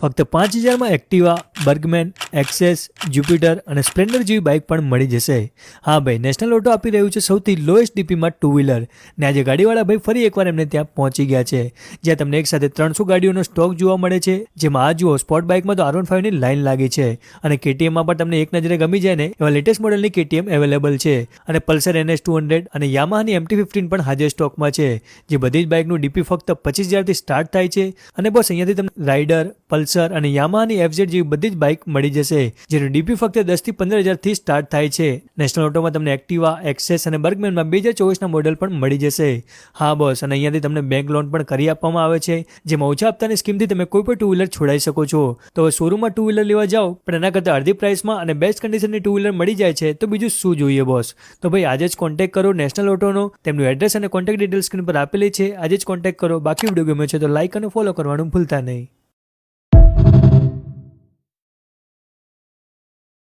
ફક્ત 5,000માં Activa, Burgman, access, Jupiter અને Splendor જેવી બાઇક પણ મળી જશે. હા ભાઈ, નેશનલ ઓટો આપી રહ્યું છે સૌથી લોએસ્ટ ડીપીમાં ટુ વ્હીલર. ને આજે ગાડીવાળા ભાઈ ફરી એકવાર એમને ત્યાં પહોંચી ગયા છે, જ્યાં તમને એક સાથે 300 ગાડીઓનો સ્ટોક જોવા મળે છે. જેમાં આ જુઓ, સ્પોર્ટ બાઇકમાં તો R15ની લાઇન લાગી છે અને KTMમાં પણ તમને એક નજરે ગમી જાય ને એવા લેટેસ્ટ મોડલની KTM અવેલેબલ છે. અને પલ્સર NS200 અને યામાહાની MT-15 પણ હાજર સ્ટોકમાં છે. જે બધી જ બાઇકનું ડીપી ફક્ત 25,000થી સ્ટાર્ટ થાય છે. અને બસ અહીંયાથી તમને રાઇડર, પલ્સર અને યામાહાની FZ જેવી બધી જ બાઇક મળી જશે, જેનું ડીપી ફક્ત 10,000થી 15,000થી સ્ટાર્ટ થાય છે. નેશનલ ઓટોમાં તમને એક્ટિવા, એક્સેસ અને બર્ગમેનમાં 2024ના મોડલ પણ મળી જશે. હા બોસ, અને અહીંયાથી તમને બેંક લોન પણ કરી આપવામાં આવે છે, જેમાં ઓછા હપ્તાની સ્કીમથી તમે કોઈ પણ ટુ વ્હીલર છોડાઈ શકો છો. તો શોરૂમમાં ટુ વ્હીલર લેવા જાઓ પણ એના કરતાં અડધી પ્રાઇસમાં અને બેસ્ટ કન્ડિશનની ટુ વ્હીલર મળી જાય છે, તો બીજું શું જોઈએ બોસ. તો ભાઈ આજે જ કોન્ટેક્ટ કરો નેશનલ ઓટોનો. તેમનું એડ્રેસ અને કોન્ટેક્ટ ડિટેલ્સ સ્ક્રીન પર આપેલી છે. આજે જ કોન્ટેક્ટ કરો. બાકી વિડીયો ગમ્યો છે તો લાઇક અને ફોલો કરવાનું ભૂલતા નહીં.